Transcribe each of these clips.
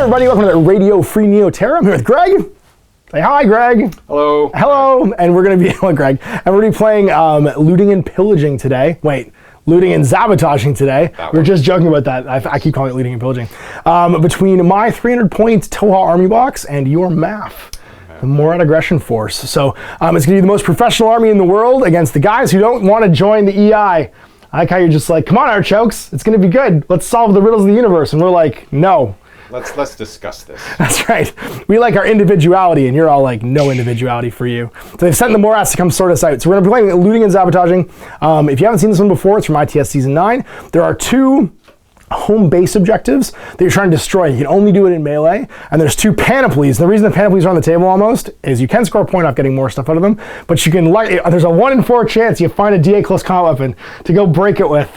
everybody, welcome to the Radio Free NeoTerra. I'm here with Greg. Say hi, Greg. Hello. Hello. And we're going to be, Greg, and we're going to be playing Looting and Pillaging today. Wait, Looting and Sabotaging today. We were just joking about that. I keep calling it Looting and Pillaging. Between my 300-point Tohaa Army Box and your MAF. The Morat aggression force. So it's going to be the most professional army in the world against the guys who don't want to join the EI. I like how you're just like, come on, archokes, it's going to be good. Let's solve the riddles of the universe. And we're like, no. Let's discuss this. That's right. We like our individuality, and you're all like, no individuality for you. So they've sent the Morats to come sort us out. So we're going to be playing Looting and Sabotaging. If you haven't seen this one before, it's from ITS Season 9. There are two home base objectives that you're trying to destroy. You can only do it in melee, and there's two panoplies. And the reason the panoplies are on the table almost is you can score a point off getting more stuff out of them, but you can there's a 1 in 4 chance you find a DA close combat weapon to go break it with.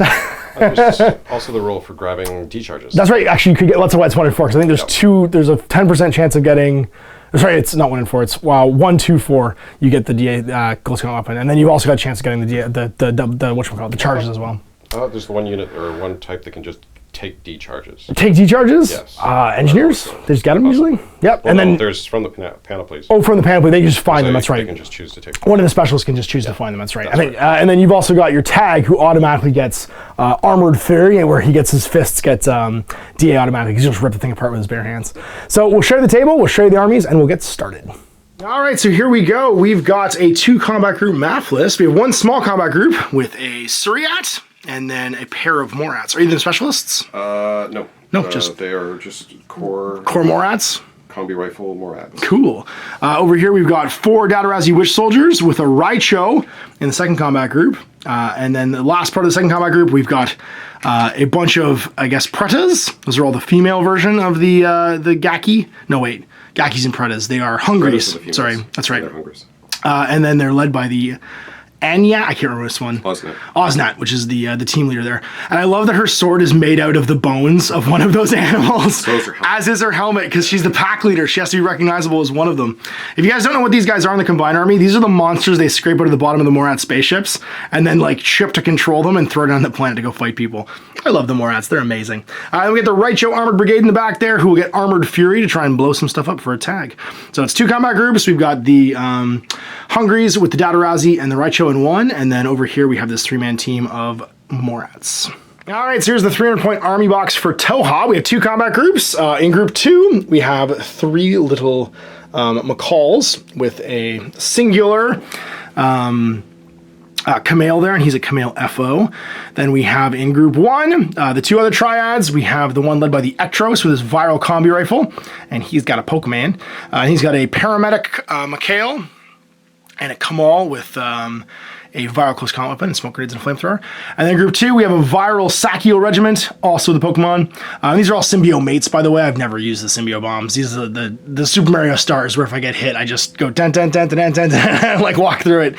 There's also the rule for grabbing D-charges. That's right. Actually, you could get, let's say it's 1 in 4, because I think there's a 10% chance of getting, sorry, it's not 1 in 4, it's 1, 2, 4, you get the DA close combat weapon, and then you've also got a chance of getting the DA, the charges as well. There's the one unit or one type that can just take D-charges. Take D-charges? Yes. Engineers? They just get them usually? Yep. Well, and then there's from the panoplies. Oh, from the panoply, they just find them, that's right. They can just choose to take them. One of the specialists can just choose to find them, that's right. And then you've also got your tag who automatically gets Armored Fury, where he gets his fists, gets DA automatic. He's just rip the thing apart with his bare hands. So we'll share the table, we'll show you the armies, and we'll get started. All right, so here we go. We've got a 2 combat group MAF list. We have 1 small combat group with a Suryat, and then a pair of Morats. Are you the specialists? No. No, just... They are just core Morats? Combi rifle Morats. Cool. Over here we've got 4 Dadarazi Witch Soldiers with a Raicho in the 2nd combat group. And then the last part of the 2nd combat group, we've got a bunch of, I guess, Pretas. Those are all the female version of the Gaki. No, wait. Gakis and Pretas. They are Hungries. Sorry, that's right. They're Hungries. And then they're led by the Anya, I can't remember this one. Osnat, which is the team leader there. And I love that her sword is made out of the bones of one of those animals. So is her helmet. As is her helmet, because she's the pack leader. She has to be recognizable as one of them. If you guys don't know what these guys are in the Combined Army, these are the monsters they scrape out of the bottom of the Morat spaceships and then like ship to control them and throw down the planet to go fight people. I love the Morats, they're amazing. We get the Raicho Armored Brigade in the back there, who will get Armored Fury to try and blow some stuff up for a tag. So it's 2 combat groups. We've got the Hungries with the Dadarazi and the Raicho in 1, and then over here we have this 3-man team of Morats. All right, so here's the 300-point army box for Tohaa. We have 2 combat groups. In group 2, we have 3 little Macaws with a singular Kamel there, and he's a Kamel FO. Then we have in group 1, the 2 other triads. We have the one led by the Etros with his viral combi rifle, and he's got a Pokemon. He's got a paramedic Mikhail and a Kamal with a viral close combat weapon and smoke grenades and a flamethrower. And then group 2, we have a viral Sakio regiment, also the Pokemon. These are all symbio mates, by the way. I've never used the symbio bombs. These are the Super Mario stars, where if I get hit, I just go dun dun dun dun dun dun, dun like walk through it.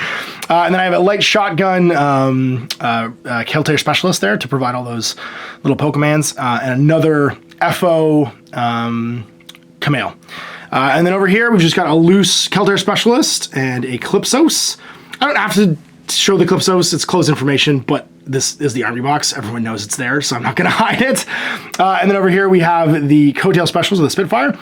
And then I have a light shotgun Keltair specialist there to provide all those little Pokemons, and another FO Kamel. And then over here, we've just got a loose Keltair specialist and a Calypsos. I don't have to show the Calypsos, it's closed information, but this is the army box. Everyone knows it's there, so I'm not going to hide it. And then over here we have the Coattail Specials with the Spitfire.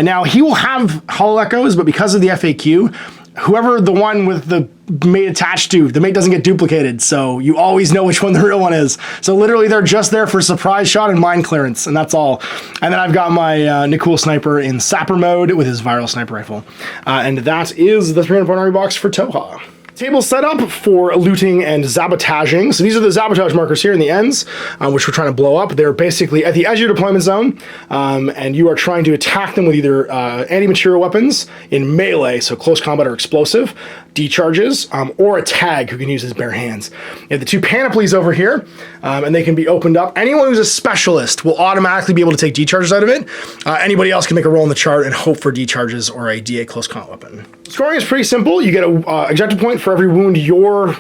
Now, he will have Hollow Echoes, but because of the FAQ, whoever the one with the mate attached to, the mate doesn't get duplicated, so you always know which one the real one is. So literally they're just there for surprise shot and mine clearance, and that's all. And then I've got my Nikul Sniper in Sapper mode with his viral sniper rifle. And that is the 300-point army box for Tohaa. Table set up for looting and sabotaging. So these are the sabotage markers here in the ends, which we're trying to blow up. They're basically at the edge of your deployment zone, and you are trying to attack them with either anti-material weapons in melee, so close combat or explosive, D-charges, or a tag who can use his bare hands. You have the 2 panoplies over here, and they can be opened up. Anyone who's a specialist will automatically be able to take D-charges out of it. Anybody else can make a roll in the chart and hope for D-charges or a DA close combat weapon. Scoring is pretty simple. You get an objective point for every wound your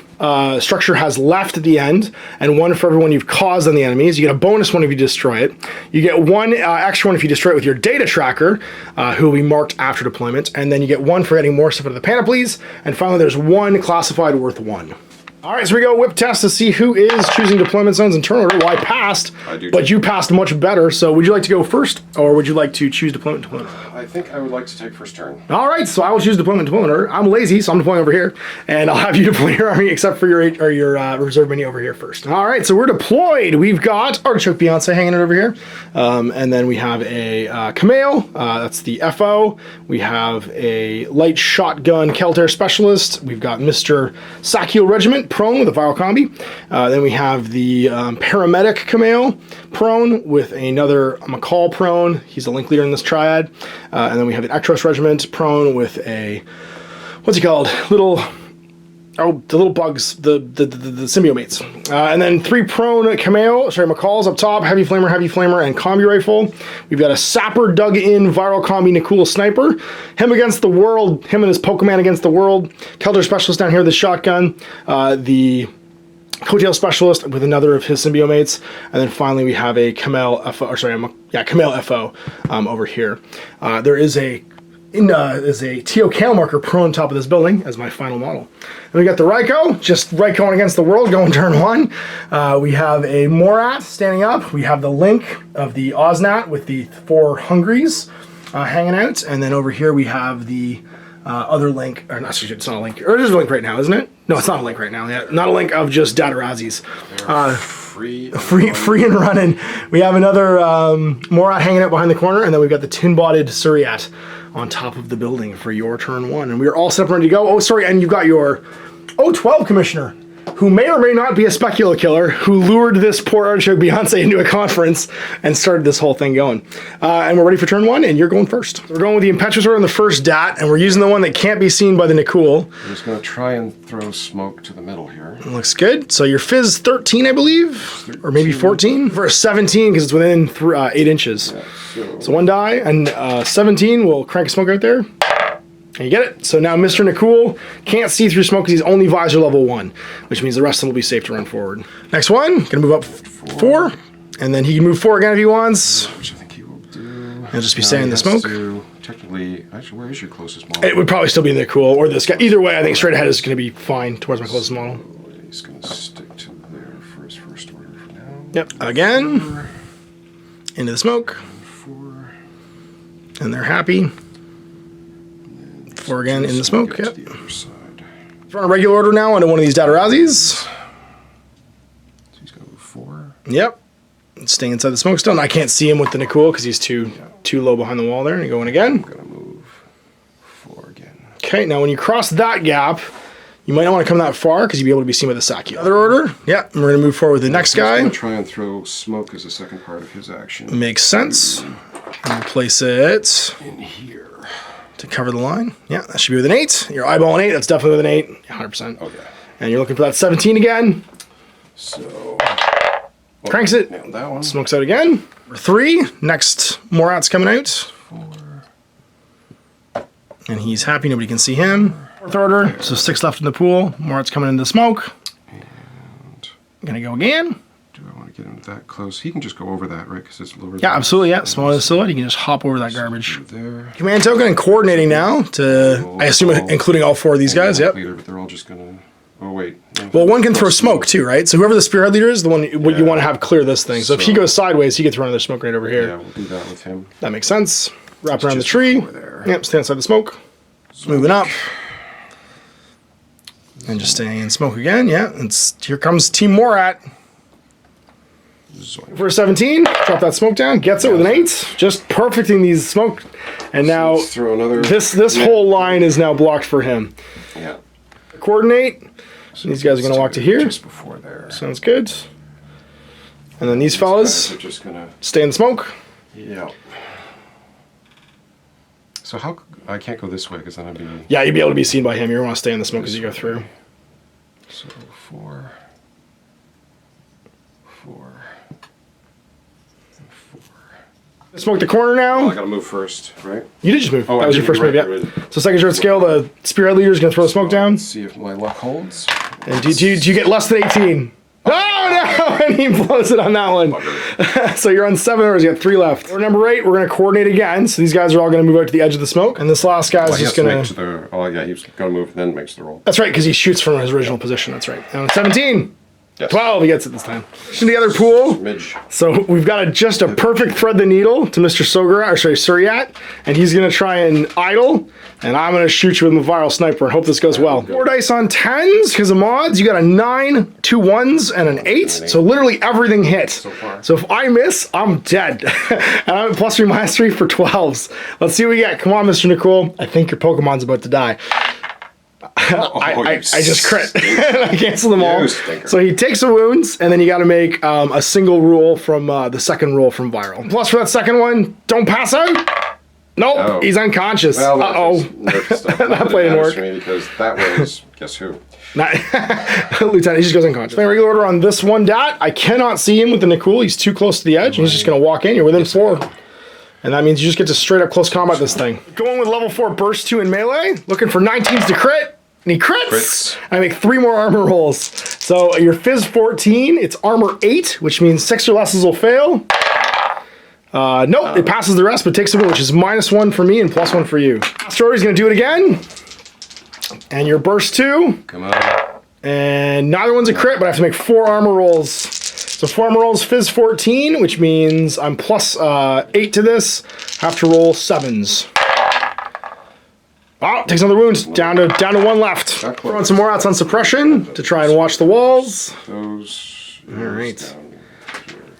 structure has left at the end, and 1 for every one you've caused on the enemies. You get a bonus one if you destroy it. You get 1 extra one if you destroy it with your data tracker, who will be marked after deployment, and then you get 1 for getting more stuff out of the panoplies, and finally there's 1 classified worth 1. All right, so we go whip test to see who is choosing deployment zones in turn order. Well, I passed, but you passed much better. So would you like to go first, or would you like to choose deployment order? I think I would like to take first turn. All right, so I will choose deployment order. I'm lazy, so I'm deploying over here, and I'll have you deploy your army, except for your reserve mini over here first. All right, so we're deployed. We've got Artichoke Beyonce hanging out over here, and then we have a Kameo. That's the FO. We have a light shotgun Keltair specialist. We've got Mr. Sakio Regiment prone with a viral combi. Then we have the paramedic Kameo prone with another McCall prone. He's a link leader in this triad. And then we have an Ektros regiment prone with a, what's he called? The little bugs, the symbiomates. And then 3 prone McCalls up top, heavy flamer, and combi rifle. We've got a sapper dug in viral combi Nakul sniper. Him against the world, him and his Pokemon against the world. Keltair specialist down here with the shotgun. The Coattail specialist with another of his symbiomates, and then finally we have a Kamel FO over here. There is a TO candle marker prone on top of this building as my final model. Then we got the Raikou, just Raikou against the world, going turn 1. We have a Morat standing up. We have the link of the Osnat with the 4 Hungries hanging out, and then over here we have the other link, or not, it's not a link, or it is a link right now, isn't it? No, it's not a link right now. Yeah, not a link of just Datarazzi's. Free and running. We have another Morat hanging out behind the corner, and then we've got the tin-botted Suriat on top of the building for your turn 1. And we are all set up ready to go. Oh, sorry, and you've got your 012 commissioner, who may or may not be a specula killer, who lured this poor Artichoke Beyonce into a conference and started this whole thing going. And we're ready for turn 1, and you're going first. So we're going with the Impetuous Order on the first DAT, and we're using the one that can't be seen by the Nakul. I'm just going to try and throw smoke to the middle here. Looks good. So your Fizz 13, I believe, 13. Or maybe 14? For a 17, because it's within 8 inches. Yeah, so 1 die, and 17 will crank a smoke out there. And you get it. So now Mr. Nakul can't see through smoke because he's only visor level 1, which means the rest of them will be safe to run forward. Next one, gonna move up 4, and then he can move 4 again if he wants. Which I think he will do. He'll just be staying in the smoke. Technically, actually, where is your closest model? It would probably still be Nakul or this guy. Either way, I think straight ahead is gonna be fine towards my closest model. He's gonna stick to there for his first order for now. Yep, again. Into the smoke. 4. And they're happy. 4 again in the smoke. Yep. The other side. We're on a regular order now onto one of these Datarazzis. So he's going to move 4. Yep. Staying inside the smoke still. And I can't see him with the Nakul because he's too low behind the wall there. And going again. I'm going to move 4 again. Okay, now when you cross that gap, you might not want to come that far because you'll be able to be seen by the Sakio. Other order. Yep. And we're going to move forward with the next guy. I'm going to try and throw smoke as the second part of his action. Makes sense. And we'll place it in here. To cover the line. Yeah, that should be with an 8. You're eyeballing 8. That's definitely with an 8. 100%. Okay. And you're looking for that 17 again. So. Cranks it. Nailed that one. Smokes out again. 3. Next Morat's coming out. 4. And he's happy. Nobody can see him. 4th order. So 6 left in the pool. Morat's coming into the smoke. And. Gonna go again. Do I want to get him that close? He can just go over that, right? Because it's lower. Yeah, absolutely. Yeah, smaller than the silhouette. You can just hop over that garbage. There. Command token and coordinating now to, I assume, including all 4 of these guys. Yep. Leader, but they're all just gonna. Oh wait. Well, one can throw smoke too, right? So whoever the spearhead leader is, the one you want to have clear this thing. So if he goes sideways, he can throw another smoke grenade over here. Yeah, we'll do that with him. That makes sense. Wrap around the tree. Yep. Stay inside the smoke. Moving up. And just staying in smoke again. Yeah. Here comes Team Morat. For a 17, drop that smoke down, gets it with an 8, just perfecting these smoke, and now throw another. This whole line is now blocked for him. Yeah. Coordinate. So these guys are going to walk to here. Just before there. Sounds good. And then these fellas are just gonna stay in the smoke. Yeah. So how I can't go this way because then I'd be. Yeah, you'd be able to be seen by him. You want to stay in the smoke as you go through. So 4. 4. Smoke the corner now. Well, I gotta move first, right? You did just move. Oh, that was your first move, yeah. Right. So second turn scale, the spearhead leader is going to throw the smoke down. Let's see if my luck holds. And do you get less than 18? Oh, no! and he blows it on that one. So you're on 7 orders, you got 3 left. Order number 8, we're going to coordinate again. So these guys are all going to move out to the edge of the smoke. And this last guy's just going to... Oh, yeah, he's got to move, then makes the roll. That's right, because he shoots from his original position. That's right. And 17. Yes. 12, he gets it this time. In the other pool. Smidge. So we've got just a perfect thread the needle to Mr. Suryat, and he's going to try and idle, and I'm going to shoot you with my viral sniper and hope this goes well. 4 dice on 10s because of mods. You got a 9, 2 1s, and an 8. So literally everything hit. So if I miss, I'm dead. And I'm at +3, -3 for 12s. Let's see what we get. Come on, Mr. Nicole. I think your Pokemon's about to die. I just crit. I cancel them all. So he takes the wounds, and then you got to make a single roll from the second roll from viral. Plus for that second one, don't pass out. Nope, he's unconscious. Well, that play didn't work. Because that was, guess who? Lieutenant, he just goes unconscious. Regular order on this one dot. I cannot see him with the Nicole. He's too close to the edge, and he's just going to walk in. You're within 4. And that means you just get to straight up close combat this thing. Going with level 4 burst 2 in melee, looking for 19s to crit. And he crits. I make 3 more armor rolls. So your Fizz 14, it's armor 8, which means 6 or less will fail. Nope, it passes the rest, but takes a win, which is -1 for me and +1 for you. Story's gonna do it again. And your burst 2. Come on. And neither one's a crit, but I have to make 4 armor rolls. So 4 armor rolls, Fizz 14, which means I'm +8 to this. Have to roll 7s. Oh, takes another wound. Down to 1 left. Throwing some Morats on suppression to try and watch the walls. All right.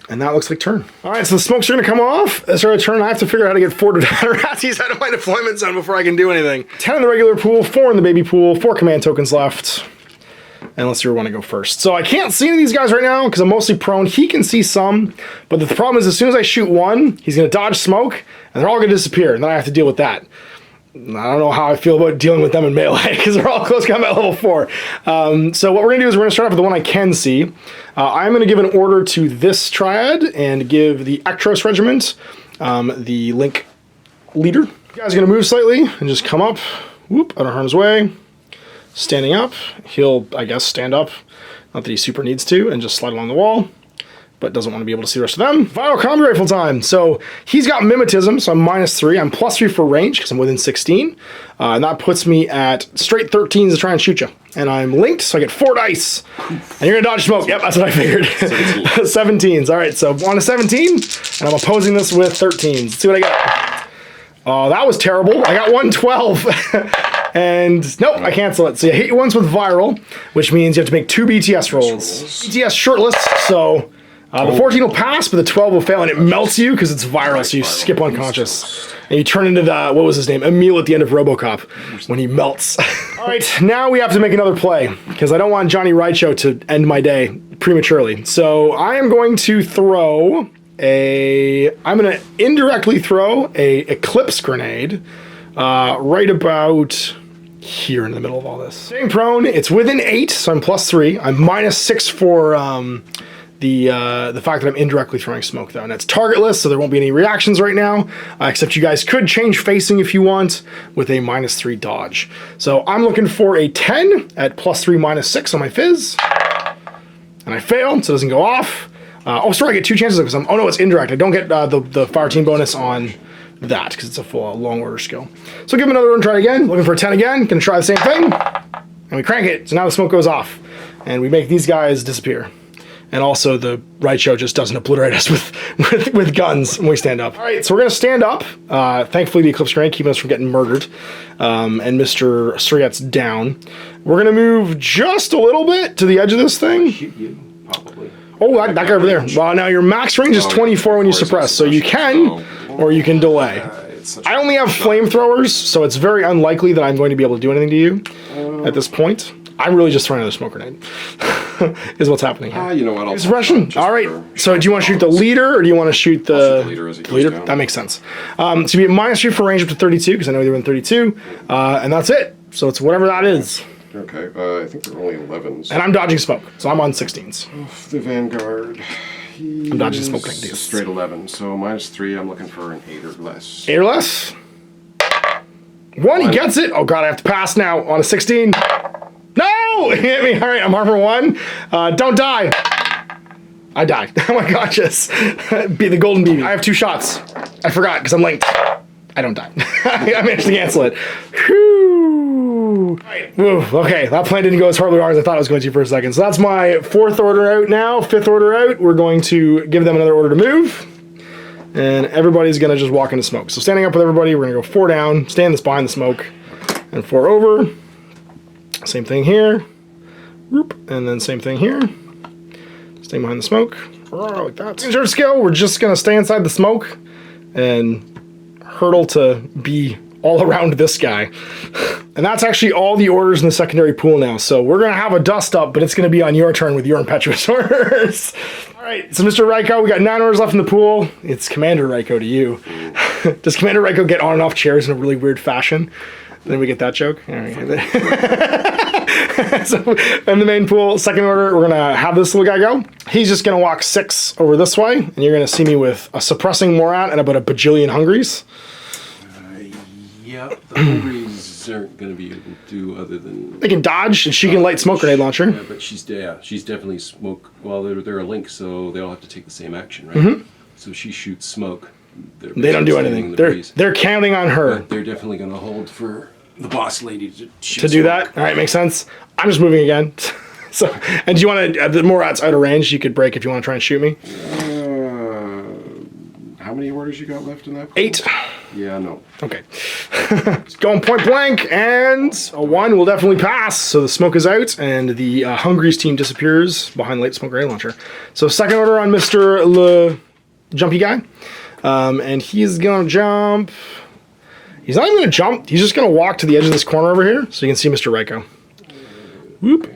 And that looks like turn. All right, so the smokes are going to come off. That's our turn. I have to figure out how to get 4 Ratties out of my deployment zone before I can do anything. 10 in the regular pool, 4 in the baby pool, 4 command tokens left. And let's see where we want to go first. So I can't see any of these guys right now because I'm mostly prone. He can see some, but the problem is as soon as I shoot one, he's going to dodge smoke, and they're all going to disappear, and then I have to deal with that. I don't know how I feel about dealing with them in melee because they're all close combat level 4. So what we're going to do is we're going to start off with the one I can see. I'm going to give an order to this triad and give the Ektros regiment the link leader. You guys are going to move slightly and just come up, whoop, out of harm's way. Standing up, he'll, I guess, stand up. Not that he super needs to, and just slide along the wall, but doesn't want to be able to see the rest of them. Viral combi rifle time. So he's got mimetism, so I'm -3. I'm +3 for range because I'm within 16. And that puts me at straight 13s to try and shoot you. And I'm linked, so I get 4 dice. And you're gonna dodge smoke. Yep, that's what I figured. 17s. All right, so on a 17, and I'm opposing this with 13s. Let's see what I got. Oh, that was terrible. I got 112. And nope, I cancel it. So you hit you once with viral, which means you have to make 2 BTS rolls. BTS shortlist, so the 14 will pass, but the 12 will fail, and it melts you because it's viral, so you skip unconscious. And you turn into the, what was his name? Emil at the end of RoboCop, when he melts. All right, now we have to make another play, because I don't want Johnny Rideshow to end my day prematurely. So I am going to throw I'm going to indirectly throw a Eclipse grenade right about here in the middle of all this. Staying prone, it's within 8, so I'm +3. I'm -6 for the fact that I'm indirectly throwing smoke though, and it's targetless, so there won't be any reactions right now, except you guys could change facing if you want with a -3 dodge. So I'm looking for a 10 at +3 -6 on my Fizz, and I failed, so it doesn't go off. Oh, sorry, I get 2 chances because oh no, it's indirect. I don't get the fire team bonus on that because it's a full long order skill. So give him another one, try it again. Looking for a 10 again, gonna try the same thing, and we crank it. So now the smoke goes off, and we make these guys disappear. And also the Rideshow just doesn't obliterate us with guns when we stand up. All right, so we're gonna stand up. Thankfully the Eclipse grenade keeping us from getting murdered. And Mr. Suryat's down. We're gonna move just a little bit to the edge of this thing. Shoot you, probably. Oh, that guy over there. Well, now your max range is 24 when you suppress, so you can, or you can delay. I only have flamethrowers, so it's very unlikely that I'm going to be able to do anything to you at this point. I'm really just throwing another smoke grenade, is what's happening here. You know what? It's Russian. All right, so do you want to shoot the leader, or do you want to shoot the leader as he goes down? That makes sense. So you get -3 for range up to 32, because I know you're in 32, and that's it. So it's whatever that is. Okay, I think they're only 11s. And I'm dodging smoke, so I'm on 16s. The vanguard. I'm dodging smoke like this. Straight 11, so -3. I'm looking for an 8 or less. 8 or less. 1, he gets it. Oh god, I have to pass now on a 16. No, he hit me. All right, I'm armor 1. Don't die. I died. Oh my gosh, yes. Be the golden BB. I have 2 shots. I forgot because I'm linked. I don't die. I managed to cancel it. Whew. Right. Okay, that plan didn't go as horribly wrong as I thought it was going to for a second. So that's my 4th order out now, 5th order out. We're going to give them another order to move. And everybody's going to just walk into smoke. So standing up with everybody, we're going to go 4 down, stand this behind the smoke, and 4 over. Same thing here. Whoop. And then same thing here. Stay behind the smoke. Like that. In short skill, we're just going to stay inside the smoke and hurtle to be all around this guy. And that's actually all the orders in the secondary pool now. So we're going to have a dust up, but it's going to be on your turn with your impetuous orders. All right, so Mr. Ryko, we got 9 orders left in the pool. It's Commander Ryko to you. Does Commander Ryko get on and off chairs in a really weird fashion? Then we get that joke. All right. So in the main pool, second order, we're gonna have this little guy go. He's just gonna walk 6 over this way, and you're gonna see me with a suppressing Morat and about a bajillion hungries. Yeah, the hungries aren't gonna be able to do other than... They can dodge, and she can light smoke grenade launcher. Yeah, but she's definitely smoke. Well, they're a link, so they all have to take the same action, right? So she shoots smoke. They don't do anything. They're counting on her. But they're definitely gonna hold for the boss lady to shoot to do that. All right, makes sense. I'm just moving again. So, and do you want to? The Morat's out of range. You could break if you want to try and shoot me. How many orders you got left in that? 8. Yeah, no. Okay. Going point blank, and a 1 will definitely pass. So the smoke is out, and the Hungries team disappears behind the light smoke grenade launcher. So second order on Mr. Le Jumpy guy, and he's gonna jump. He's not even gonna jump. He's just gonna walk to the edge of this corner over here, so you can see Mr. Ryko. Whoop. Okay.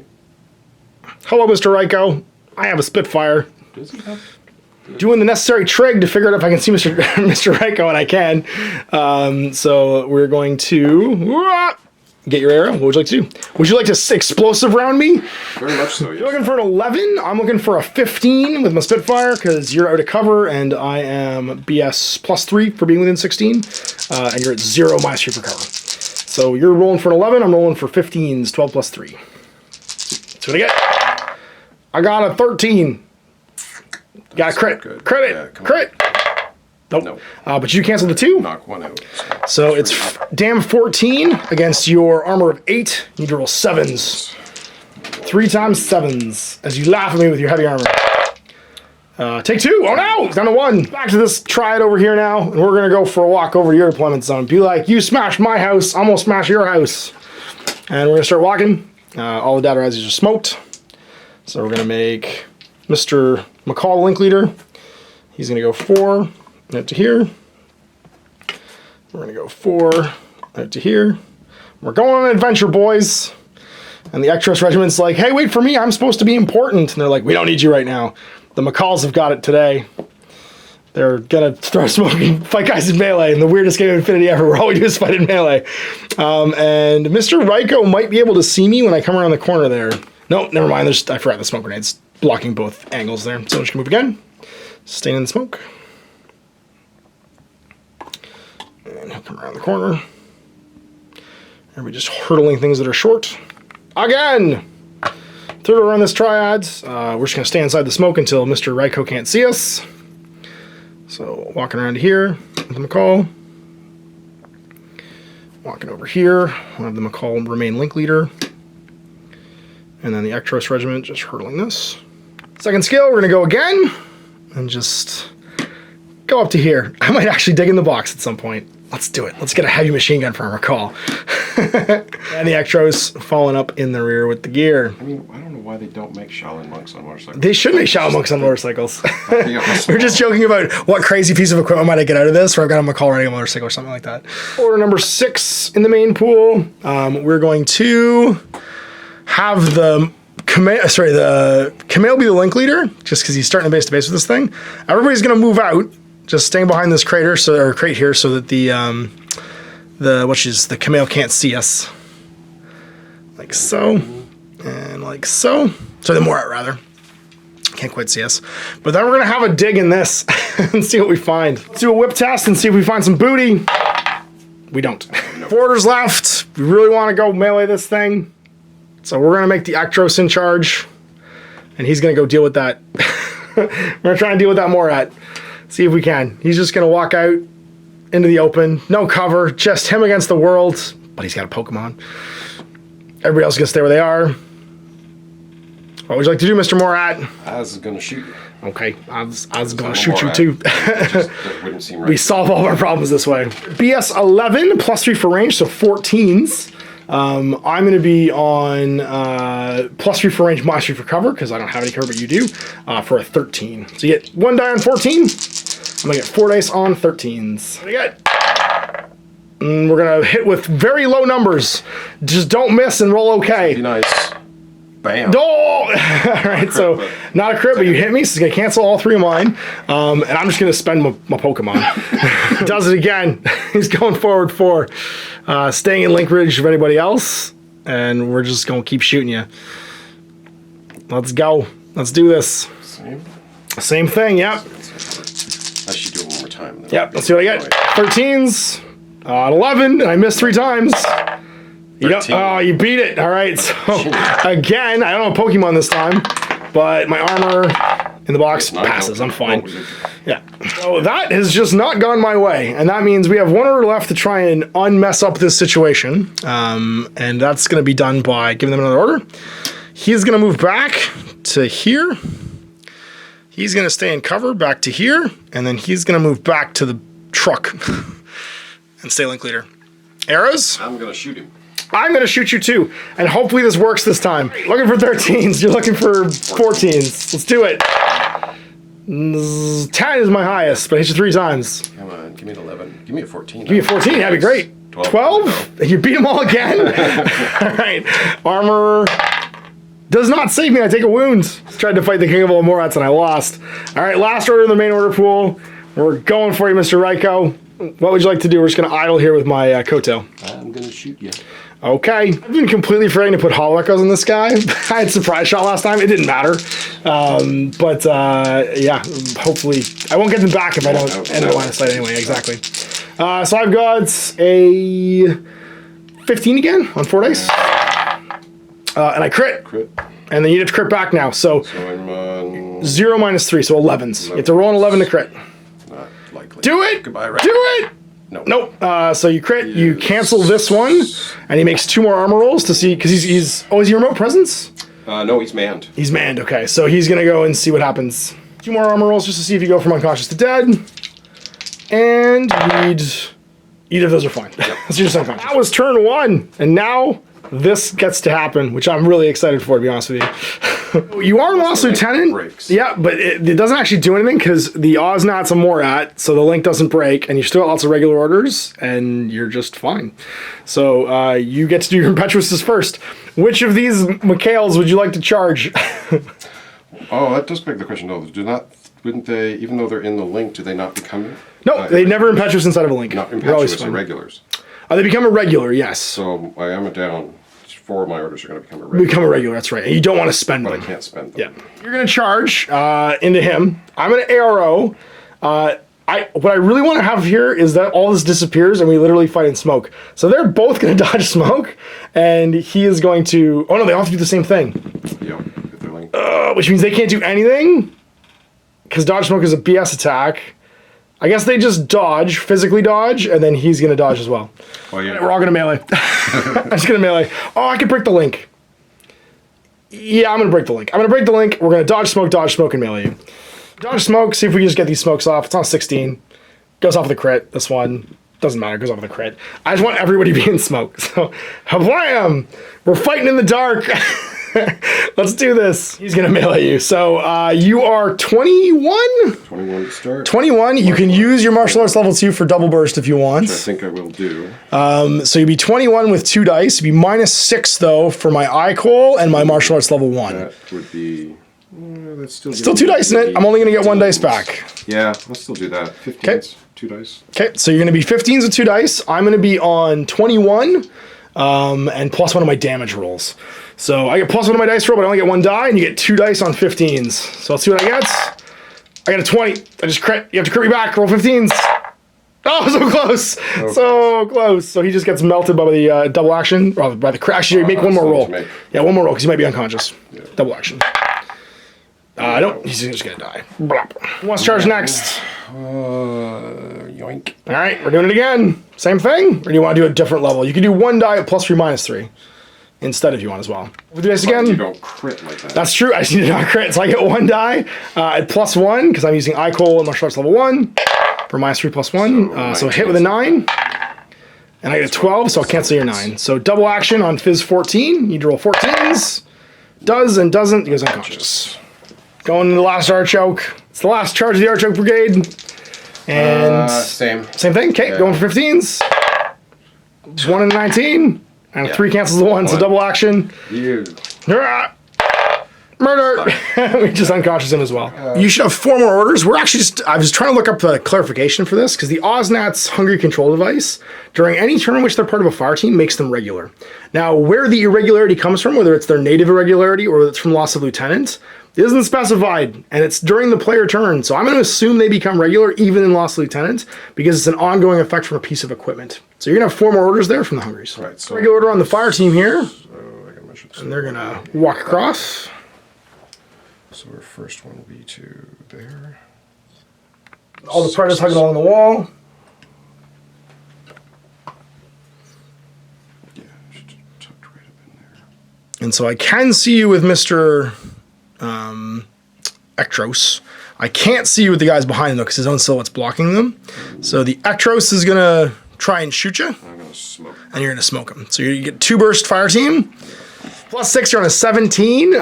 Hello, Mr. Ryko. I have a Spitfire. Does he have? Doing the necessary trig to figure out if I can see Mr. Mr. Ryko, and I can. So we're going to get your arrow. What would you like to do? Would you like to explosive round me? Very much so, yes. You're looking for an 11. I'm looking for a 15 with my Spitfire because you're out of cover, and I am BS +3 for being within 16, and you're at 0 -3 for cover. So you're rolling for an 11. I'm rolling for 15s, 12 +3. That's what I get. I got a 13. Got a crit. Good. Credit. Yeah, crit. Nope. No. But you canceled the 2. Knock 1 out. So it's damn 14 against your armor of 8. You need to roll 7s. 3 times 7s as you laugh at me with your heavy armor. Take 2. Oh no! It's down to 1. Back to this triad over here now, and we're going to go for a walk over to your deployment zone. Be like, you smashed my house, I'm going to smash your house. And we're going to start walking. All the data rises are smoked. So we're going to make Mr. McCall link leader. He's going to go 4 out to here. We're going to go 4 out to here. We're going on an adventure, boys. And the Ectros regiment's like, hey, wait for me. I'm supposed to be important. And they're like, we don't need you right now. The McCalls have got it today. They're going to throw smoke and fight guys in melee in the weirdest game of Infinity ever, where all we do is fight in melee. And Mr. Ryko might be able to see me when I come around the corner there. No, never mind. I forgot the smoke grenades blocking both angles there. So I'm just going to move again. Staying in the smoke. And he'll come around the corner. And we're just hurtling things that are short. Again! Third order on this triad. We're just going to stay inside the smoke until Mr. Ryko can't see us. So walking around here with the McCall. Walking over here. We'll have the McCall remain link leader. And then the Ectros regiment just hurtling this. Second skill, we're going to go again. And just go up to here. I might actually dig in the box at some point. Let's do it. Let's get a heavy machine gun for our McCall. And the Ectros falling up in the rear with the gear. I mean, I don't know why they don't make Shaolin monks on motorcycles. They should make Shaolin monks on motorcycles. Awesome. We're just joking about what crazy piece of equipment might I get out of this, where I've got a McCall riding a motorcycle or something like that. Order number 6 in the main pool. We're going to have the Camille be the link leader, just because he's starting to base to base with this thing. Everybody's going to move out, just staying behind this crate here, so that the Camille can't see us. Like so, and like so. So the Morat, rather. Can't quite see us. But then we're going to have a dig in this and see what we find. Let's do a whip test and see if we find some booty. We don't. No. 4 orders left. We really want to go melee this thing. So we're going to make the Ectros in charge. And he's going to go deal with that We're gonna try and deal with that Morat. See if we can. He's just gonna walk out into the open. No cover, just him against the world. But he's got a Pokemon. Everybody else is gonna stay where they are. What would you like to do, Mr. Morat? Az is gonna shoot you. Okay, I was gonna shoot you too. That wouldn't seem right. We solve all of our problems this way. BS 11, +3 for range, so 14s. I'm going to be on +3 for range, -3 for cover, because I don't have any cover, but you do, for a 13. So you get 1 die on 14. I'm going to get 4 dice on 13s. What do you get? We're going to hit with very low numbers. Just don't miss and roll okay. Be nice. Bam. Oh! All right, so not a crit, but you hit me, so it's going to cancel all 3 of mine. And I'm just going to spend my Pokemon. He does it again. He's going forward 4. Staying in link ridge of anybody else. And we're just going to keep shooting you. Let's go. Let's do this. Same thing, yep. I should do it one more time. Yep, let's see what I get. 13s. 11, and I missed 3 times. Oh, you beat it. All right. So, again, I don't have a Pokemon this time, but my armor in the box passes. I'm fine. Yeah. So that has just not gone my way, and that means we have 1 order left to try and unmess up this situation, and that's going to be done by giving them another order. He's going to move back to here. He's going to stay in cover back to here, and then he's going to move back to the truck and stay link leader. Arrows? I'm going to shoot him. I'm going to shoot you too, and hopefully this works this time. Looking for 13s, you're looking for 14s. Let's do it. 10 is my highest, but I hit you 3 times. Come on, give me an 11. Give me a 14. Give me a 14, that'd be great. 12? You beat them all again? All right. Armor does not save me, I take a wound. Tried to fight the King of all Morats and I lost. All right, last order in the main order pool. We're going for you, Mr. Raiko. What would you like to do? We're just going to idle here with my Koto. I'm going to shoot you. Okay. I've been completely forgetting to put Hollow Echoes on this guy. I had Surprise Shot last time. It didn't matter. Yeah, hopefully. I won't get them back if I don't end the line of sight anyway. Exactly. So I've got a 15 again on 4 dice. And I crit. And then you have to crit back now. So I'm on 0 minus 3, so 11s. You have to roll an 11 to crit. Not likely. Do it! Goodbye, right? Do it! No. Nope. So you crit, you cancel this one, and he makes 2 more armor rolls to see, because he's oh, is he remote presence? No, he's manned. He's manned, okay. So he's gonna go and see what happens. 2 more armor rolls just to see if you go from unconscious to dead. And either of those are fine. Yep. So you're just unconscious. That was turn 1, and now this gets to happen, which I'm really excited for, to be honest with you. You are Lost Lieutenant. Breaks. Yeah, but it doesn't actually do anything because the Oznat's a Morat, so the link doesn't break, and you still got lots of regular orders, and you're just fine. So you get to do your Impetuouses first. Which of these Mikhails would you like to charge? Oh, that does beg the question, though. Wouldn't they, even though they're in the link, do they not become... No, they never Impetuous inside of a link. Not Impetuous or regulars. They become a regular, yes. So I am down. 4 of my orders are going to become a regular. Become a regular, that's right. And you don't want to spend them. But I can't spend them. Yeah. You're going to charge into him. I'm going to ARO. What I really want to have here is that all this disappears and we literally fight in smoke. So they're both going to dodge smoke, and he is going to... Oh no, they all have to do the same thing. Yep, if they're linked. Which means they can't do anything, because dodge smoke is a BS attack. I guess they just dodge, physically dodge, and then he's going to dodge as well. Oh, yeah. We're all going to melee. I'm just going to melee. Oh, I can break the link. Yeah, I'm going to break the link. I'm going to break the link. We're going to dodge, smoke, and melee you. Dodge smoke, see if we can just get these smokes off. It's on 16. Goes off with a crit. This one doesn't matter. Goes off with a crit. I just want everybody to be in smoke. So, hablam! We're fighting in the dark. Let's do this. He's going to melee you. So you are 21? 21 to start. 21. You can use your martial arts level 2 for double burst if you want. Which I think I will do. So you'd be 21 with 2 dice. You'd be -6, though, for my eye-coal and my martial arts level 1. That would be... that's still 2 dice in it. I'm only going to get 1 dice back. Yeah, let's still do that. 15s, 2 dice. Okay, so you're going to be 15s with 2 dice. I'm going to be on 21 and +1 of my damage rolls. So I get +1 of my dice roll, but I only get 1 die, and you get 2 dice on 15s. So let's see what I get. I got a 20. I just crit. You have to crit me back. Roll 15s. Oh, so close. Okay. So close. So he just gets melted by the double action. Or by the crit. Actually, you make 1 more roll. Yeah, 1 more roll, because he might be unconscious. Yeah. Double action. Nope, he's just gonna die. Blah. Who wants to charge next? Yoink. All right, we're doing it again. Same thing? Or do you want to do a different level? You can do 1 die at +3, -3 instead if you want as well. We'll do this again. You don't crit like that. That's true. I just need to not crit. So I get 1 die at +1 because I'm using Icol and Martial Arts level 1 for -3 +1. So hit with a 9. And I get a 12, so I'll cancel your 9. So double action on Fizz 14. You need to roll 14s. Does and doesn't. He goes unconscious. Going to the last artichoke. It's the last charge of the artichoke brigade. And same thing. Okay, yeah. going for 15s. 1 and 19. And 3 cancels the 1, so double action. You. Murder! We just unconscious him as well. You should have 4 more orders. We're actually just, I was trying to look up the clarification for this, because the Osnat's Hungry Control device, during any turn in which they're part of a fire team, makes them regular. Now, where the irregularity comes from, whether it's their native irregularity or it's from loss of lieutenant, isn't specified, and it's during the player turn, so I'm going to assume they become regular even in loss of lieutenant, because it's an ongoing effect from a piece of equipment. So you're going to have 4 more orders there from the Hungries. Right, so Regular order on the fire team here, So I gotta measure this. and they're going to walk across. So our first one will be to there. All the predators hugging along the wall. Yeah, should tucked right up in there. And so I can see you with Mr. Ektros. I can't see you with the guys behind him though, because his own silhouette's blocking them. So the Ektros is gonna try and shoot you, I'm gonna smoke. and you're gonna smoke him. So you get 2 burst fire team. +6, you're on a 17.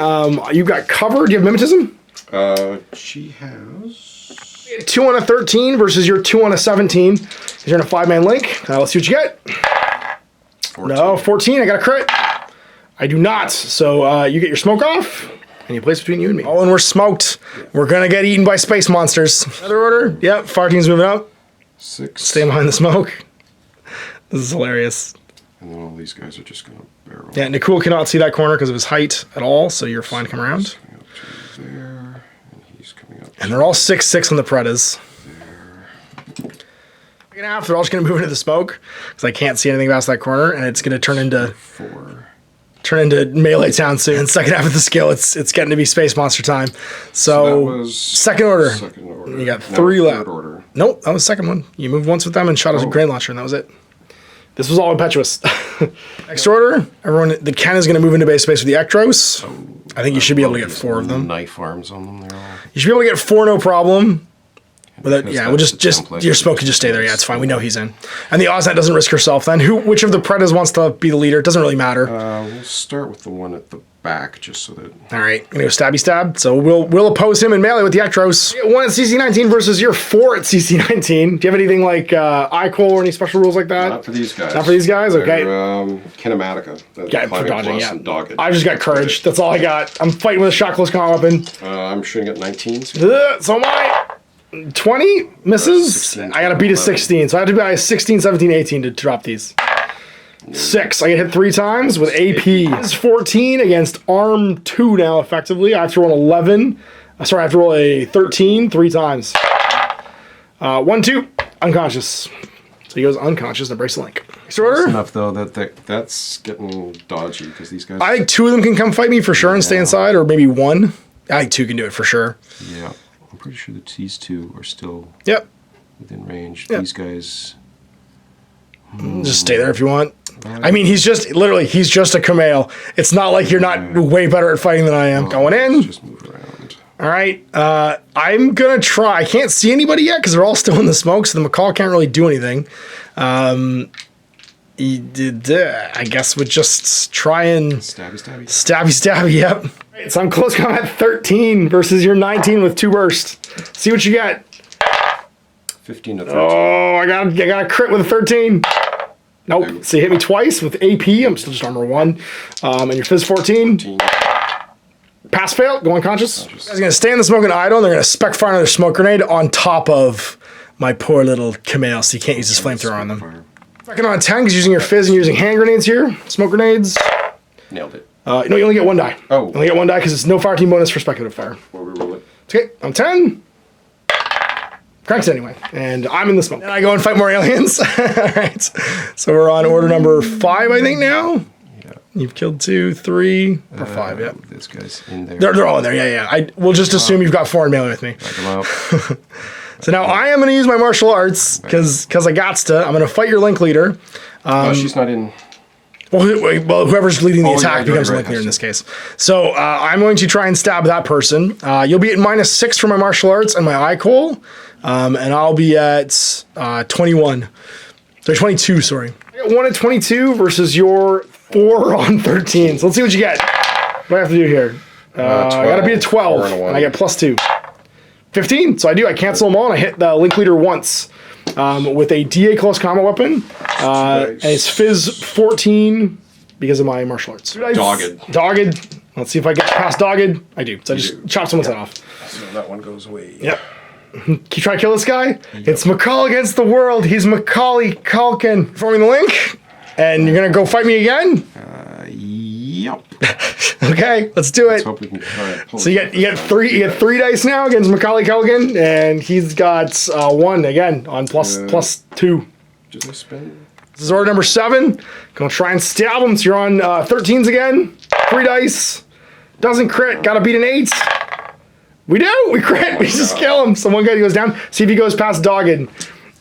You've got cover. Do you have mimetism? She has. 2 on a 13 versus your 2 on a 17. You're in a 5-man link. Let's see what you get. 14. No, 14. I got a crit. I do not. So you get your smoke off, and you place between you and me. Oh, and we're smoked. We're gonna get eaten by space monsters. Another order. Yep. Fire team's moving up. 6. Stay behind the smoke. This is hilarious. And then all these guys are just gonna barrel. Yeah, Nikul cannot see that corner because of his height at all, so you're fine to come around. Coming up to there, and he's coming up. And they're all 6/6 on the Predas. Second half, they're all just gonna move into the smoke because I can't see anything past that corner, and it's gonna turn into 4. melee town soon. And second half of the skill, it's getting to be space monster time. So That was second order. Second order. You got No, 3 third left. order. Nope, that was the second one. You moved once with them and shot a grenade launcher, and that was it. This was all impetuous. Next order, everyone. The Ken is going to move into base space with the Ektros. I think you should be able to get 4 of them. Knife arms on them. They're all. You should be able to get 4, no problem. Without, Because yeah, we'll that's just the template. your smoke can just stay there. Yeah, it's fine. We know he's in. And the Osnat doesn't risk herself. Then which of the Predators wants to be the leader? It doesn't really matter. We'll start with the one at the back, just so that. All right, I'm gonna go stabby stab. So we'll oppose him in melee with the Ektros. You get 1 at CC19 versus your 4 at CC19. Do you have anything like Icol or any special rules like that? Not for these guys. Not for these guys? Okay. They're, kinematica. Yeah, for Climbing dodging, plus yeah. and dogged. I just got courage. That's all I got. I'm fighting with a shot close combat weapon. I'm shooting at 19s. So am I. 20 misses. 16, I gotta beat a 11. 16. So I have to be a 16, 17, 18 to drop these. 6. I get hit 3 times with AP. It's 14 against arm 2 now, effectively. I have to roll an 11. Sorry, I have to roll a 13 3 times. 1, 2. Unconscious. So he goes unconscious and breaks the link. Next That's order. enough, though, that's getting dodgy, because these guys. I think 2 of them can come fight me for sure and stay inside, or maybe 1. I think 2 can do it for sure. Yeah. I'm pretty sure that these 2 are still Yep. within range. Yep. These guys. Just stay there if you want. I mean, he's just a Kamel. It's not like you're not way better at fighting than I am. Going in. Just move around. All right. I'm going to try. I can't see anybody yet because they're all still in the smoke, so the McCall can't really do anything. He did, I guess would just try and Stabby. stabby, yep. So I'm close combat 13 versus your 19 with 2 burst. See what you get. 15 to 13. Oh, I got a crit with a 13. Nope. So you hit me twice with AP. I'm still just armor 1. And your Fizz 14. 14. Pass fail. Go unconscious. You guys are going to stay in the smoke and idle, and they're going to spec fire another smoke grenade on top of my poor little Kamel, so you can't use his flamethrower on them. Fire. Second on 10 because using your Fizz and using hand grenades here. Smoke grenades. Nailed it. No, you only get 1 die. Oh. You only get 1 die because it's no fire team bonus for speculative fire. Well, we roll it. Okay, on 10. Cranks anyway. And I'm in the smoke. And I go and fight more aliens. All right. So we're on order number 5, I think, now. Yeah. You've killed 2, 3, or 5, yeah. This guy's in there. They're all in there, yeah. We'll just assume you've got 4 in melee with me. Back him up. So now I am going to use my martial arts, because I gots to. I'm going to fight your link leader. She's not in. Well, whoever's leading the attack right, becomes right, the link leader in this case. So I'm going to try and stab that person. You'll be at -6 for my martial arts and my eye coal, and I'll be at 21. So 22, sorry. I got 1 at 22 versus your 4 on 13. So let's see what you get. What do I have to do here? I got to beat a 12, and I get +2. 15. So I do. I cancel them all, and I hit the link leader once. With a DA close combat weapon, and it's Fizz 14 because of my martial arts. Dogged. Let's see if I get past Dogged. I do. So I just chop someone's head off. So that one goes away. Yep. Can you try to kill this guy? Yep. It's McCall against the world. He's Macaulay Culkin. Forming the link, and you're gonna go fight me again? Yep. Okay, let's do it. Let's hope we can try it. So you get 3 dice now against Macaulay Culkin, and he's got 1 again on +2. Did I spend? This is order number 7. Gonna try and stab him. So you're on 13s again. 3 dice. Doesn't crit. Gotta beat an 8. We do. We crit. We just kill him. So one guy goes down. See if he goes past Dogged.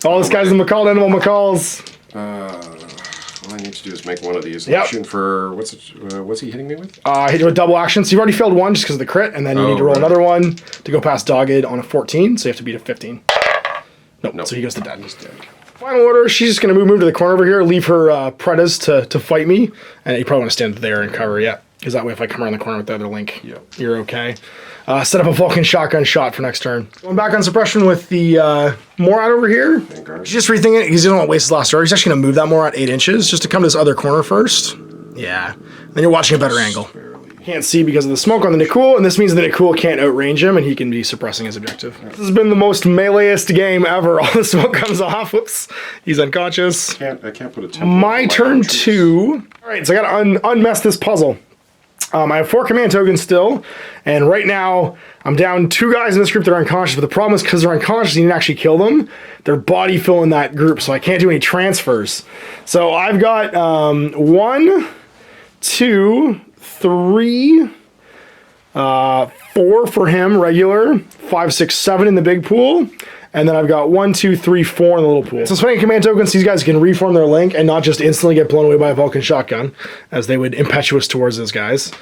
All this guy's the McCall animal McCalls. All I need to do is make one of these. Yep. Shoot for what's he hitting me with? Hit you with double action. So you've already failed 1 just because of the crit, and then you need to roll another one to go past Dogged on a 14. So you have to beat a 15. Nope. So he goes to dead. He's dead. Final order. She's just gonna move to the corner over here, leave her Predas to fight me, and you probably want to stand there and cover. Yeah, because that way if I come around the corner with the other link, you're okay. Set up a Vulcan shotgun shot for next turn. Going back on suppression with the Morat over here. Vanguard. Just rethinking it because he doesn't want to waste his last order. He's actually going to move that Morat 8 inches just to come to this other corner first. Yeah. Then you're watching a better angle. Can't see because of the smoke on the Nikul, and this means the Nikul can't outrange him, and he can be suppressing his objective. This has been the most meleeist game ever. All the smoke comes off. Whoops. He's unconscious. I can't put a template. My turn 2. All right, so I got to unmess this puzzle. I have 4 command tokens still, and right now I'm down 2 guys in this group that are unconscious, but the problem is because they're unconscious, you need to actually kill them. Their body fill in that group, so I can't do any transfers. So I've got 1, 2, 3, 4 for him, regular, 5, 6, 7 in the big pool, and then I've got 1, 2, 3, 4 in the little pool. So spending command tokens, these guys can reform their link and not just instantly get blown away by a Vulcan shotgun, as they would impetuous towards those guys.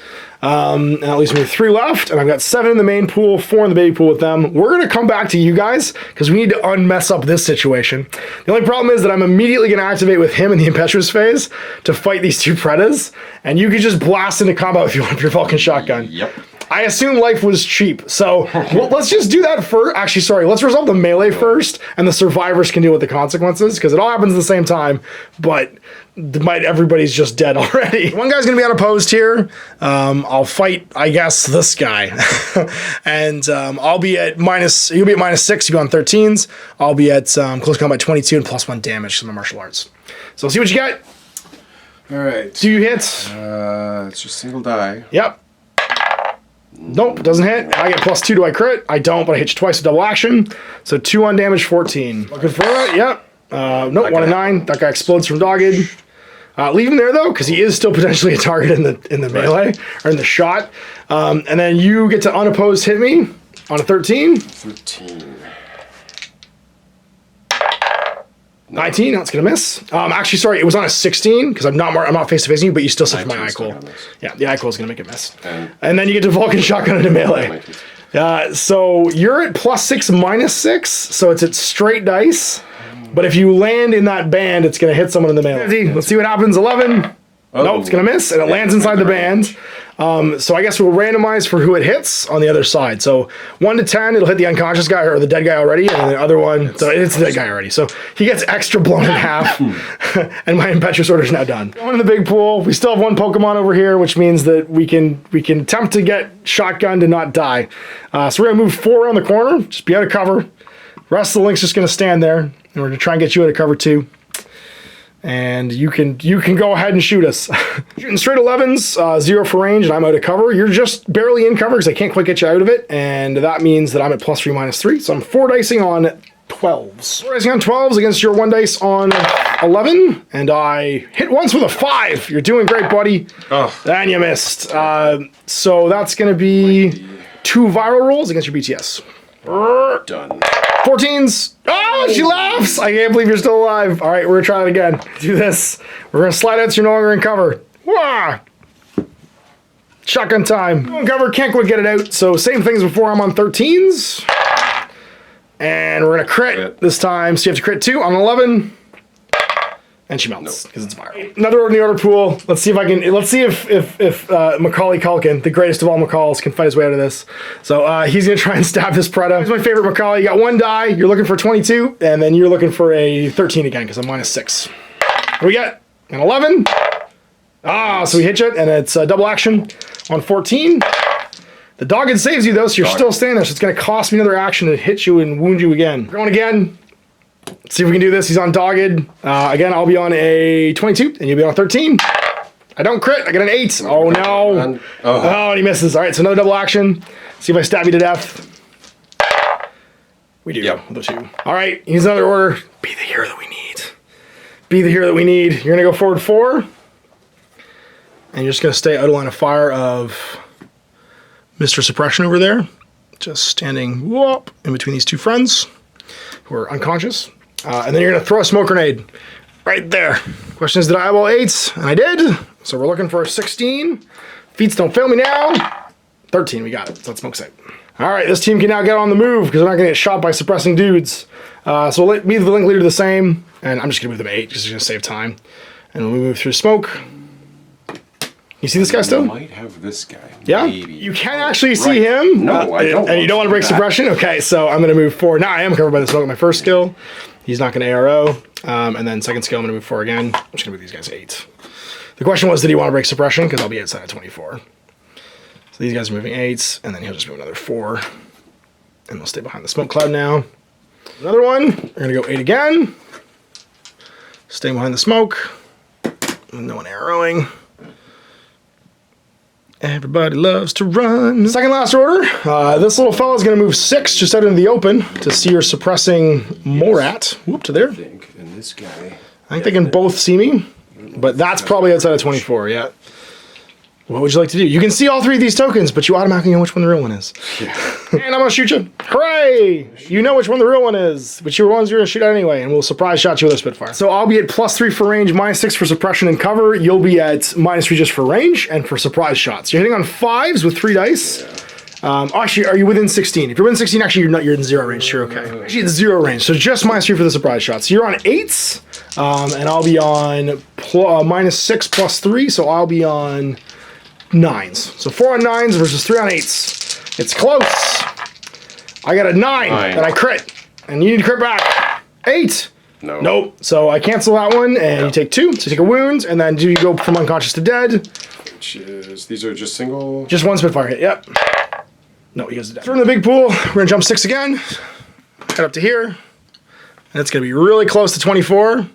And that leaves me with 3 left, and I've got 7 in the main pool, 4 in the baby pool with them. We're gonna come back to you guys, because we need to unmess up this situation. The only problem is that I'm immediately gonna activate with him in the impetuous phase to fight these 2 Predas, and you can just blast into combat if you want with your Vulcan shotgun. Yep. I assume life was cheap, so let's just do that first. Actually, sorry, let's resolve the melee first, and the survivors can deal with the consequences, because it all happens at the same time, but everybody's just dead already. One guy's gonna be unopposed here. I'll fight, I guess, this guy. And I'll be at you'll be at -6, you'll be on 13s. I'll be at close combat 22 and +1 damage to my martial arts. So see what you get. All right. Do you hit? It's just single die. Yep. Nope, doesn't hit. I get +2 to I crit. I don't, but I hit you twice with double action. So 2 on damage, 14. Looking for it? Yep. Nope, 1 and 9. That guy explodes from Dogged. Leave him there though, because he is still potentially a target in the melee or in the shot. And then you get to unopposed hit me on a 13. 13. 19. No, it's gonna miss. Actually, sorry, it was on a 16 because I'm not face to facing you, but you still suffer my eye coal. Yeah, the eye coal is gonna make it miss. And then you get to Vulcan shotgun into melee. So you're at +6 -6, so it's at straight dice. But if you land in that band, it's gonna hit someone in the melee. Let's see what happens. 11. Nope, it's gonna miss, and it lands inside the band. So I guess we'll randomize for who it hits on the other side. So 1 to 10, it'll hit the unconscious guy or the dead guy already, and the other one, so it's the dead guy already. So he gets extra blown in half, and my impetuous order is now done. Going in the big pool, we still have 1 Pokemon over here, which means that we can attempt to get shotgun to not die. So we're gonna move 4 around the corner, just be out of cover. The rest of the link's just gonna stand there, and we're gonna try and get you out of cover too. And you can go ahead and shoot us. Shooting straight 11s, 0 for range, and I'm out of cover. You're just barely in cover because I can't quite get you out of it, and that means that I'm at +3 -3. So I'm 4 dicing on 12s. Rising on 12s against your 1 dice on 11, and I hit once with a 5. You're doing great, buddy. Oh. And you missed. So that's going to be 2 viral rolls against your BTS. Done. 14s. Oh, she laughs. I can't believe you're still alive. All right, we're going to try it again. Do this. We're going to slide out so you're no longer in cover. Wah! Shotgun time. No cover, can't quite get it out. So same thing as before, I'm on 13s. And we're going to crit this time. So you have to crit 2 on 11. And she melts because it's viral. Another order in the order pool. Let's see if I can. Let's see if Macaulay Culkin, the greatest of all Macalls, can fight his way out of this. So he's gonna try and stab this Preda. He's my favorite Macaulay. You got 1 die. You're looking for 22, and then you're looking for a 13 again because I'm -6. What do we get? An 11. Ah, so we hit you, and it's a double action on 14. The dogged saves you though, so you're still standing there. So it's gonna cost me another action to hit you and wound you again. Going again. Let's see if we can do this. He's on dogged. Again, I'll be on a 22, and you'll be on a 13. I don't crit. I get an 8. Oh, no. Oh, and he misses. All right, so another double action. See if I stab you to death. We do. Yep. Those 2. All right, here's another order. Be the hero that we need. Be the hero that we need. You're going to go forward 4. And you're just going to stay out of line of fire of Mr. Suppression over there. Just standing whoop, in between these 2 friends who are unconscious. And then you're going to throw a smoke grenade right there. Question is, did I eyeball 8s? And I did. So we're looking for a 16. Feats don't fail me now. 13, we got it. So let's smoke sight. All right, this team can now get on the move because they're not going to get shot by suppressing dudes. So we'll leave the link leader the same. And I'm just going to move them 8 because it's going to save time. And we'll move through smoke. You see this guy still? I might have this guy. Yeah? Maybe. You can actually see him. No, I don't. And you don't want to break suppression? Okay, so I'm going to move 4. Now I am covered by the smoke with my first skill. He's not going to ARO. And then second skill, I'm going to move 4 again. I'm just going to move these guys 8. The question was, did he want to break suppression? Because I'll be outside at 24. So these guys are moving 8s, and then he'll just move another 4. And we'll stay behind the smoke cloud now. Another one. We're going to go 8 again. Staying behind the smoke. No one AROing. Everybody loves to run. Second last order. This little fella is going to move 6 just out into the open to see your suppressing Morat. Whoop, to there. I think, and this guy. I think they can both see me, but that's probably outside of 24, yeah. What would you like to do? You can see all 3 of these tokens, but you automatically know which one the real one is. Yeah. And I'm going to shoot you. Hooray! You know which one the real one is, but your ones you're going to shoot at anyway, and we'll surprise shot you with a Spitfire. So I'll be at +3 for range, -6 for suppression and cover. You'll be at -3 just for range and for surprise shots. You're hitting on 5s with 3 dice. Actually, are you within 16? If you're within 16, actually, you're in 0 range, so you're okay. Actually, it's 0 range, so just -3 for the surprise shots. So you're on 8s, and I'll be on -6 +3, so I'll be on 9s. So 4 on 9s versus 3 on 8s. It's close. I got a 9 and I crit. And you need to crit back. 8. No. Nope. So I cancel that one and you take 2. So you take a wound and then do you go from unconscious to dead? Which is, these are just single? Just 1 Spitfire hit, yep. No, he goes to dead. From the big pool, we're gonna jump 6 again. Head up to here. And it's gonna be really close to 24.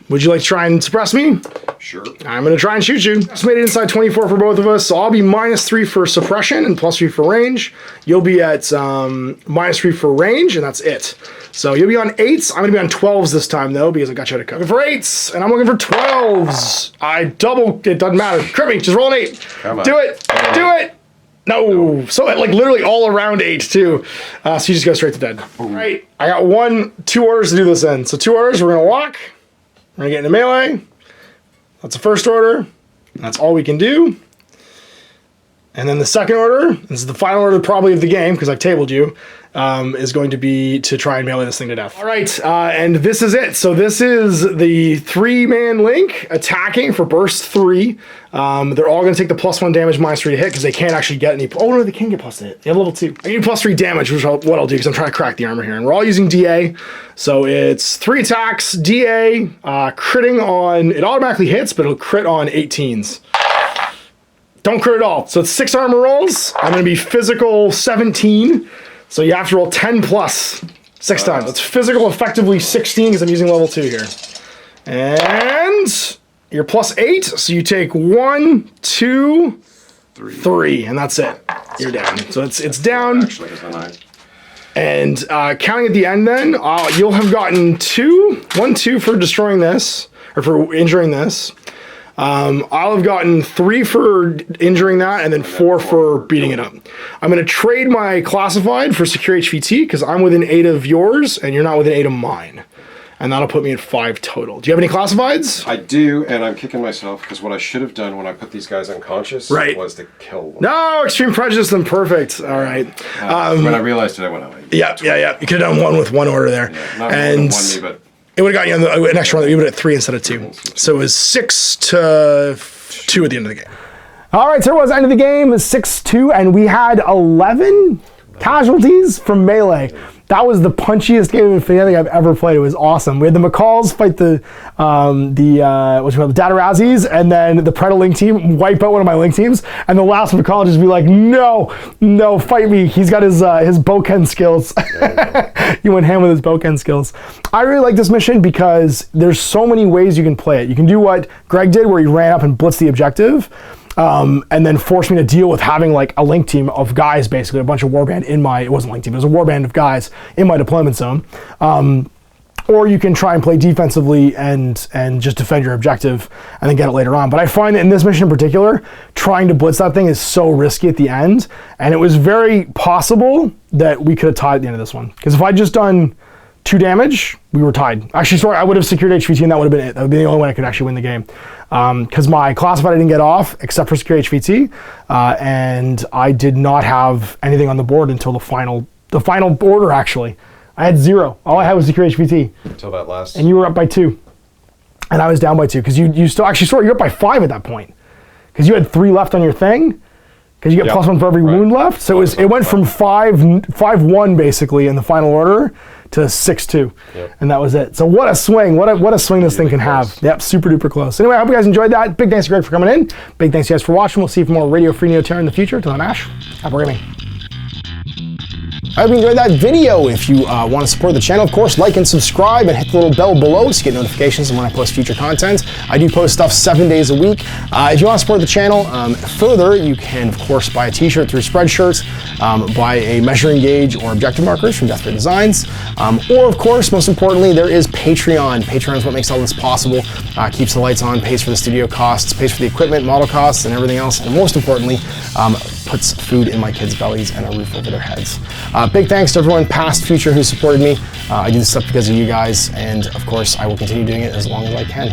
Would you like to try and suppress me? Sure. I'm going to try and shoot you. Just made it inside 24 for both of us, so I'll be -3 for suppression and +3 for range. You'll be at -3 for range, and that's it. So you'll be on 8s. I'm going to be on 12s this time, though, because I got you out of cover. For 8s, and I'm looking for 12s. I double, it doesn't matter. Crit me, just roll an 8. Come on. Do it. Do it. No. So like literally all around 8, too. So you just go straight to dead. All right. I got 2 orders to do this in. So 2 orders, we're going to walk. We're going to get into melee. That's the first order. That's all we can do. And then the second order, this is the final order probably of the game, because I've tabled you, is going to be to try and melee this thing to death. All right, and this is it. So this is the 3-man link attacking for burst 3. They're all going to take the +1 damage, -3 to hit, because they can't actually get any... Oh, no, they can get +1 hit. They have level 2. I need +3 damage, which is what I'll do, because I'm trying to crack the armor here. And we're all using DA. So it's 3 attacks, DA, critting on... It automatically hits, but it'll crit on 18s. Don't crit at all. So it's 6 armor rolls. I'm going to be physical 17. So you have to roll 10 plus 6 times. It's physical effectively 16 because I'm using level 2 here. And you're +8. So you take 1, 2, 3, and that's it. You're down. So it's down. Actually, it's a 9. And counting at the end then, you'll have gotten 2 for destroying this, or for injuring this. I'll have gotten 3 for injuring that, and then 4 for beating it up. I'm going to trade my classified for secure HVT, because I'm within 8 of yours, and you're not within 8 of mine. And that'll put me at 5 total. Do you have any classifieds? I do, and I'm kicking myself because what I should have done when I put these guys unconscious was to kill them. No, extreme prejudice them. Perfect. All right. When I realized it, I went, Yeah. You could have done 1 with 1 order there. Yeah, not and one me, but it would have gotten you an extra one. You would have 3 instead of 2. So it was 6-2 at the end of the game. All right, so it was end of the game, 6-2, and we had 11 casualties from melee. That was the punchiest game of Infinity I think I've ever played. It was awesome. We had the McCalls fight the Datarazis, and then the Predator Link team wipe out one of my Link teams, and the last McCall just be like, no, fight me. He's got his Boken skills. He went ham with his Boken skills. I really like this mission because there's so many ways you can play it. You can do what Greg did, where he ran up and blitzed the objective, and then forced me to deal with having like a Link team of guys, basically a bunch of warband in my, it wasn't Link team, it was a warband of guys in my deployment zone. Or you can try and play defensively and just defend your objective and then get it later on. But I find that in this mission in particular, trying to blitz that thing is so risky at the end, and it was very possible that we could have tied at the end of this one. Because if I'd just done 2 damage, we were tied. Actually, sorry, I would have secured HVT and that would have been it. That would be the only way I could actually win the game. Because my classified I didn't get off except for secure HVT, and I did not have anything on the board until the final order actually. I had 0. All I had was secure HVT. until that last. And you were up by 2. And I was down by 2. Because you still, actually, sorry, you're up by 5 at that point. Because you had 3 left on your thing. Because you get +1 for every wound left. So it went from 5-1 basically in the final order to 6-2. Yep. And that was it. So what a swing. What a swing this thing can have. Yep, super duper close. Anyway, I hope you guys enjoyed that. Big thanks to Greg for coming in. Big thanks to you guys for watching. We'll see you for more Radio Free NeoTerra in the future. Till then, Ash, happy gaming. I hope you enjoyed that video. If you want to support the channel, of course, like and subscribe and hit the little bell below to get notifications when I post future content. I do post stuff 7 days a week. If you want to support the channel further, you can, of course, buy a t-shirt through Spreadshirt, buy a measuring gauge or objective markers from Deathbed Designs, or, of course, most importantly, there is Patreon. Patreon is what makes all this possible, keeps the lights on, pays for the studio costs, pays for the equipment, model costs, and everything else, and most importantly, puts food in my kids' bellies and a roof over their heads. Big thanks to everyone, past, future, who supported me. I do this stuff because of you guys, and of course, I will continue doing it as long as I can.